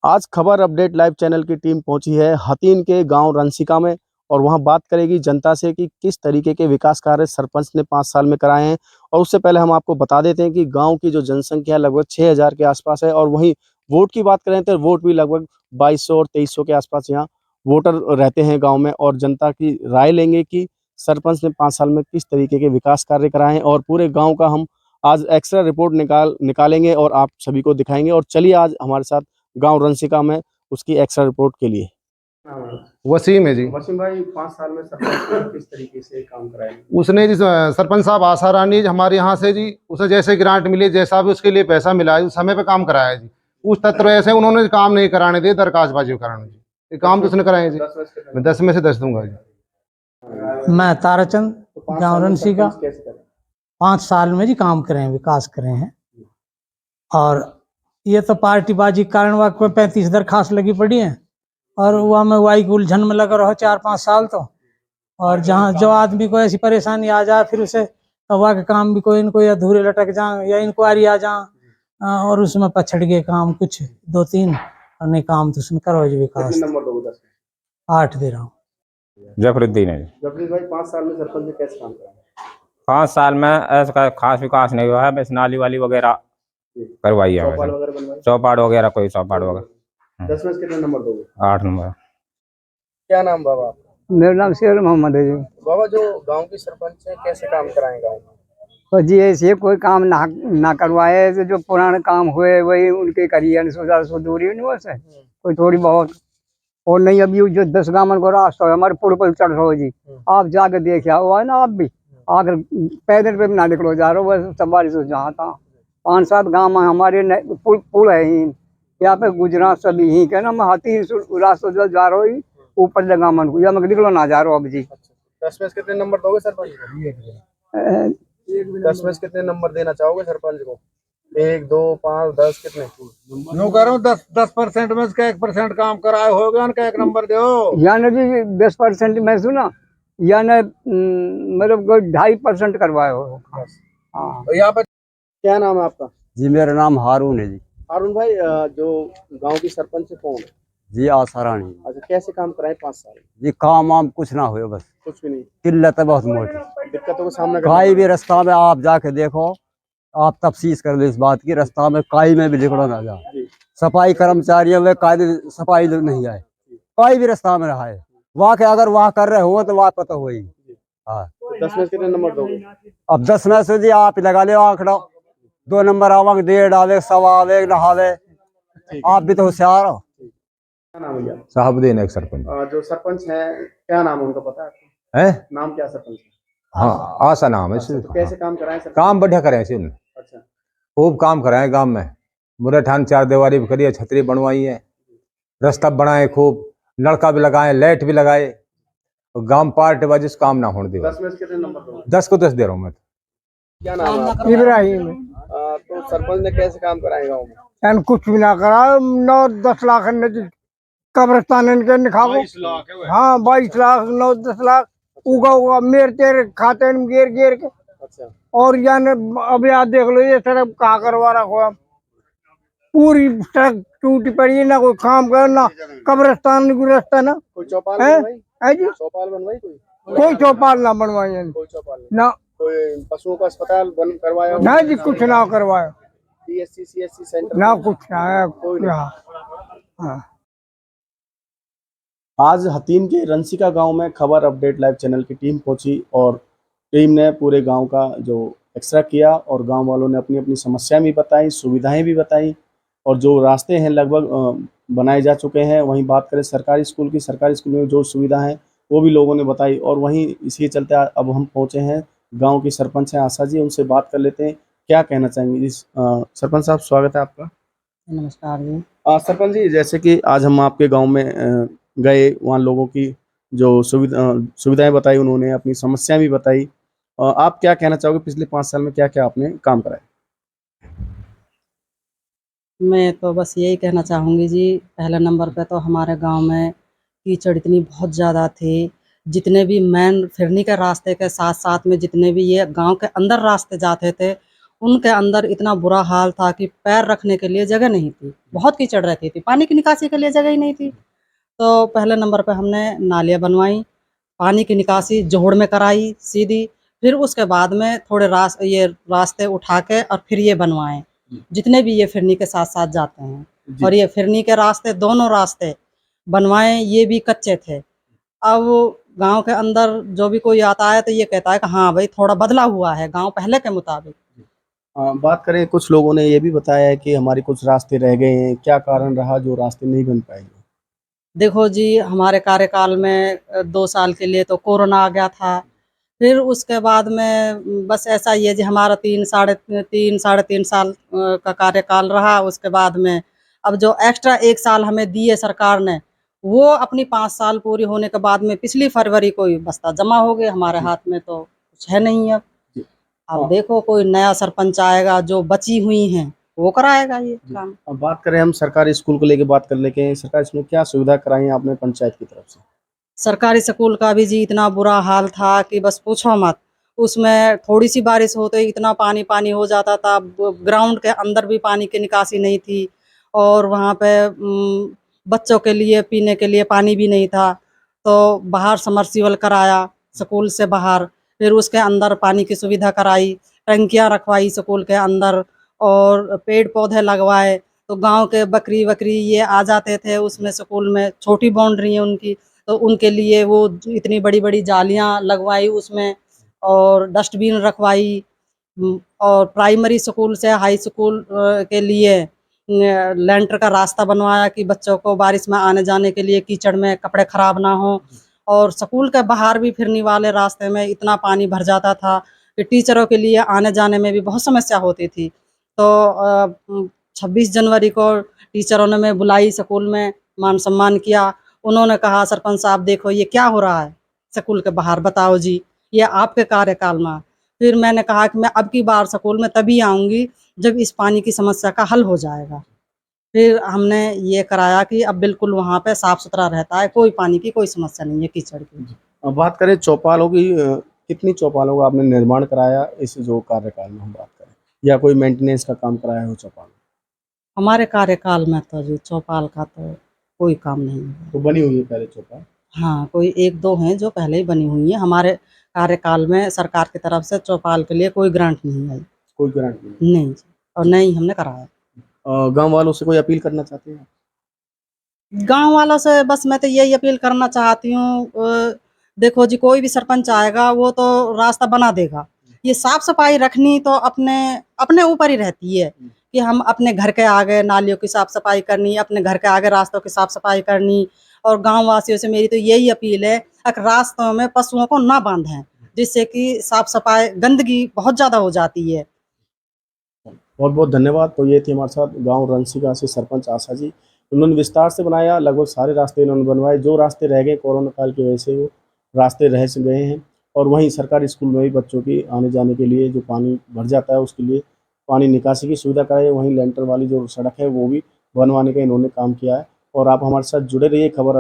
आज खबर update live channel की टीम पहुंची है हथीन के गांव रंसिका में और वहां बात करेगी जनता से कि किस तरीके के विकास कार्य सरपंच ने 5 साल में कराए हैं। और उससे पहले हम आपको बता देते हैं कि गांव की जो जनसंख्या है लगभग 6000 के आसपास है और वहीं वोट की बात करें तो वोट भी लगभग 2200 और 2300 के आसपास यहाँ वोटर रहते हैं गाँव में। और जनता की राय लेंगे कि सरपंच ने 5 साल में किस तरीके के विकास कार्य कराए हैं और पूरे गाँव का हम आज एक्स्ट्रा रिपोर्ट निकालेंगे और आप सभी को दिखाएंगे। और चलिए आज हमारे साथ गांव रंसिका में उसकी एक्स्ट्रा रिपोर्ट के लिए। वसीम है जी। वसीम भाई 5 साल में सरपंच ने किस तरीके से काम कराया? उसने जी सरपंच साहब आशा रानी हमारे यहाँ से जी, उसे जैसे ग्रांट मिली जैसा भी उसके लिए पैसा मिला है समय पे काम कराया जी। उस तत्व से उन्होंने काम नहीं कराने दिए, दरखास्तबाजी कराने जी। ये काम तो उसने कराया जी। मैं 10 में से 10 दूंगा जी। मैं ताराचंद गाँव रंसिका 5 साल में जी काम करे हैं, विकास करे हैं। और ये तो पार्टीबाजी कारण वह कोई 35 दरखास्त लगी पड़ी है और वह में वाई की उलझन में लगा रहो 4-5 साल तो। और जहाँ जो आदमी को ऐसी परेशानी आ जाए फिर उसे वह के काम भी कोई न कोई अधूरे लटक जाए या इंक्वायरी आ जाए और उसमें पछड़ गए काम कुछ 2-3 और नहीं काम तो उसमें करो जी विकास। 8 दे रहा हूँ। जफरुद्दीन है। जफरुद्दीन भाई 5 साल में सरपंच ने कैसे काम कराया? 5 साल में ऐसा खास विकास नहीं हुआ है, बस नाली वाली वगैरह करवाई है, चौपाड़ वगैरह कोई चौपाड़ वगैरह। 10 में से कितने नंबर दोगे? 8 नंबर। क्या नाम बाबा आपका? मेरा नाम शेर मोहम्मद है जी। बाबा जो गांव की सरपंच है कैसे काम कराएं गांव में? तो जी ऐसे कोई काम ना करवाए तो जो पुराने काम हुए वही उनके करिए दूरी से कोई थोड़ी बहुत। और नहीं अभी जो 10 गांव को रास्ता है हमारे पुल पर चढ़ रहो जी, आप जाकर देखे आओ है ना। आप भी आकर पैदल पे भी ना निकलो जा रहे हो, बस सवारी से जहाँ था 5-7 गाँव हमारे पुल है ही यहाँ पे गुजरात सभी ही क्या ना। मैं हाथी रास्ता जो जा रहा हूँ ऊपर जगह मन को या मैं निकलो ना जा रहा हूँ अब जी। 10 में से कितने नंबर दोगे सरपंच को? 10 में से कितने नंबर देना चाहोगे सरपंच को? 1, 2, 5, 10 कितने? मैं कह रहा हूँ 10% में इसका 1% काम कराए होगा उनका 1 नंबर दो। यानी जी 10% में सुना यानी मतलब 2.5% करवाए हो। हाँ। तो यहाँ पे क्या नाम है आपका? जी मेरा नाम हारून है जी। हारून भाई जो गांव की सरपंच है कौन है? जी आशा रानी। अच्छा कैसे काम कराए 5 साल? जी काम वाम कुछ ना हुए, बस कुछ भी नहीं। किल्लत है बहुत मोटी, दिक्कतों का सामना करना काई भी रास्ता में आप जाके देखो, आप तफ्सीस कर लो इस बात की, रास्ता में काई में भी निकलो ना जा। सफाई कर्मचारियों में कायदे सफाई नहीं आए, काई भी रास्ता में रहा है वहाँ के अगर वहाँ कर रहे हो तो वहाँ पता हो ही। हाँ 10 में से कितने नंबर दोगे? अब 10 में से जी आप लगा ले आंकड़ा 2 नंबर आवे, 1.5 आवे, 1.25 आवे नहावे, आप भी तो होशियार हो। क्या नाम है? साहबुद्दीन एक सरपंच। जो सरपंच है क्या नाम है उनका पता है आपको? है नाम क्या सरपंच है? हाँ आशा नाम है। अच्छा, तो कैसे काम कराए सर? काम बढ़िया करे इन्होंने। अच्छा खूब काम कराए गांव में, मुरे ठान 4 दीवारी भी करी है, छतरी बनवाई है, रास्ता बनाए, खूब लड़का भी लगाए, लाइट भी लगाए। गांव पार्टी बाजी काम ना होने दिया। 10 में से कितने नंबर दोगे? 10 को 10 दे रहा हूँ मैं। क्या नाम है आपका? इब्राहिम। तो सरपंच ने कैसे काम कराए गाँव में? एन कुछ भी ना करा, 9-10 लाख कब्रिस्तान इनके निखाओ। 22 लाख है। हाँ 22 लाख 9-10 लाख उगा मेरे तेरे खाते में गिर गिर के। अच्छा और यानी अभी आप देख लो ये सड़क कहाँ करवा रखो, पूरी सड़क टूटी पड़ी है, ना कोई काम कर ना कब्रिस्तान गुरस्ता ना। कोई चौपाल है बनवाई? जी चौपाल बनवाई कोई चौपाल ना बनवाई है कोई चौपाल नहीं। ना। कोई पशुओं का अस्पताल बन करवाया? ना जी कुछ ना करवाया, DSC CSC सेंटर ना कुछ ना है। कोई नहीं। हाँ आज हथीन के रंसिका गांव में खबर अपडेट लाइव चैनल की टीम पहुंची और टीम ने पूरे गांव का जो एक्सरा किया और गांव वालों ने अपनी अपनी समस्याएं भी बताई, सुविधाएं भी बताई और जो रास्ते हैं लगभग बनाए जा चुके हैं। वहीं बात करें सरकारी स्कूल की, सरकारी स्कूल में जो सुविधा है वो भी लोगों ने बताई। और वहीं इसके चलते अब हम पहुँचे हैं गाँव की सरपंच हैं आशा जी, उनसे बात कर लेते हैं क्या कहना चाहेंगे। इस सरपंच साहब स्वागत है आपका। नमस्कार जी। सरपंच जी जैसे कि आज हम आपके गांव में गए, वहाँ लोगों की जो सुविधाएं बताई, उन्होंने अपनी समस्याएं भी बताई। आप क्या कहना चाहोगे पिछले 5 साल में क्या क्या आपने काम कराया? मैं तो बस यही कहना चाहूँगी जी, पहले नंबर पे तो हमारे गांव में कीचड़ इतनी बहुत ज़्यादा थी। जितने भी मेन फिरनी के रास्ते के साथ साथ में जितने भी ये गांव के अंदर रास्ते जाते थे उनके अंदर इतना बुरा हाल था कि पैर रखने के लिए जगह नहीं थी, बहुत कीचड़ रहती थी, पानी की निकासी के लिए जगह ही नहीं थी। तो पहले नंबर पे हमने नालियाँ बनवाई, पानी की निकासी जोड़ में कराई सीधी, फिर उसके बाद में थोड़े रास्ते उठा के और फिर ये बनवाए, जितने भी ये फिरनी के साथ साथ जाते हैं। जी। और ये फिरनी के रास्ते, दोनों रास्ते बनवाए, ये भी कच्चे थे। अब गांव के अंदर जो भी कोई आता है तो ये कहता है कि हाँ भाई थोड़ा बदला हुआ है गांव पहले के मुताबिक। बात करें, कुछ लोगों ने ये भी बताया है कि हमारे कुछ रास्ते रह गए हैं, क्या कारण रहा जो रास्ते नहीं बन पाए? देखो जी, हमारे कार्यकाल में 2 साल के लिए तो कोरोना आ गया था। फिर उसके बाद में बस ऐसा ही है जी, हमारा 3 साढ़े 3 साल का कार्यकाल रहा। उसके बाद में अब जो एक्स्ट्रा 1 साल हमें दिए सरकार ने, वो अपनी 5 साल पूरी होने के बाद में पिछली फरवरी को ही बस्ता जमा हो गए। हमारे जी। हाथ में तो कुछ है नहीं अब। जी। अब हाँ। देखो कोई नया सरपंच आएगा, जो बची हुई हैं, वो कराएगा ये जी। काम। अब बात करें, हम सरकारी स्कूल को लेके बात कर लेते हैं। सरकारी स्कूल में क्या सुविधा कराई है आपने पंचायत की तरफ से? सरकारी स्कूल का भी जी इतना बुरा हाल था कि बस पूछो मत। उसमें थोड़ी-सी बारिश होते ही इतना पानी-पानी हो जाता था। ग्राउंड के अंदर भी पानी की निकासी नहीं थी और वहाँ पे बच्चों के लिए पीने के लिए पानी भी नहीं था। तो बाहर सबमर्सिबल कराया स्कूल से बाहर, फिर उसके अंदर पानी की सुविधा कराई, टंकियाँ रखवाई स्कूल के अंदर और पेड़-पौधे लगवाए। तो गाँव के बकरी-वकरी ये आ जाते थे उसमें स्कूल में, छोटी बाउंड्री है उनकी। तो उनके लिए वो इतनी बड़ी-बड़ी जालियाँ लगवाई उसमें और डस्टबिन रखवाई। और प्राइमरी स्कूल से हाई स्कूल के लिए लेंटर का रास्ता बनवाया कि बच्चों को बारिश में आने-जाने के लिए कीचड़ में कपड़े खराब ना हों। और स्कूल के बाहर भी फिरनी वाले रास्ते में इतना पानी भर जाता था कि टीचरों के लिए आने-जाने में भी बहुत समस्या होती थी। तो 26 जनवरी को टीचरों ने मैं बुलाई स्कूल में, मान-सम्मान किया। उन्होंने कहा, सरपंच साहब देखो ये क्या हो रहा है स्कूल के बाहर, बताओ जी, ये आपके कार्यकाल में। फिर मैंने कहा कि मैं अब की बार स्कूल में तभी आऊँगी जब इस पानी की समस्या का हल हो जाएगा। फिर हमने ये कराया कि अब बिल्कुल वहाँ पे साफ-सुथरा रहता है, कोई पानी की कोई समस्या नहीं है कीचड़ की। अब बात करें चौपालों की, कितनी चौपालों का आपने निर्माण कराया इस जो कार्यकाल में हम बात करें, या कोई मेंटेनेंस का काम कराया हो चौपाल में? हमारे कार्यकाल में तो जी चौपाल का तो कोई काम नहीं हुआ। तो बनी हुई है पहले चौपाल? हाँ, कोई 1-2 हैं जो पहले ही बनी हुई हैं। हमारे कार्यकाल में सरकार की तरफ से चौपाल के लिए कोई ग्रांट नहीं आई। कोई गारंटी नहीं। नहीं जी, और ना ही हमने कराया। गाँव वालों से कोई अपील करना चाहते हैं? गाँव वालों से बस मैं तो यही अपील करना चाहती हूँ, देखो जी कोई भी सरपंच आएगा वो तो रास्ता बना देगा। ये साफ-सफाई रखनी तो अपने अपने ऊपर ही रहती है कि हम अपने घर के आगे नालियों की साफ-सफाई करनी, अपने घर के आगे रास्तों की साफ-सफाई करनी। और गाँव वासियों से मेरी तो यही अपील है कि रास्तों में पशुओं को ना बाँधें, जिससे कि साफ-सफाई गंदगी बहुत ज़्यादा हो जाती है। बहुत-बहुत धन्यवाद। तो ये थी हमारे साथ गाँव रंसीका से सरपंच आशा जी। उन्होंने विस्तार से बनाया, लगभग सारे रास्ते इन्होंने बनवाए। जो रास्ते रह गए कोरोना काल की वजह से, वो रास्ते रह से गए हैं। और वहीं सरकारी स्कूल में भी बच्चों की आने-जाने के लिए जो पानी भर जाता है, उसके लिए पानी निकासी की सुविधा कराई है। वहीं लेंटर वाली जो सड़क है, वो भी बनवाने का इन्होंने काम किया है। और आप हमारे साथ जुड़े रहिए, खबर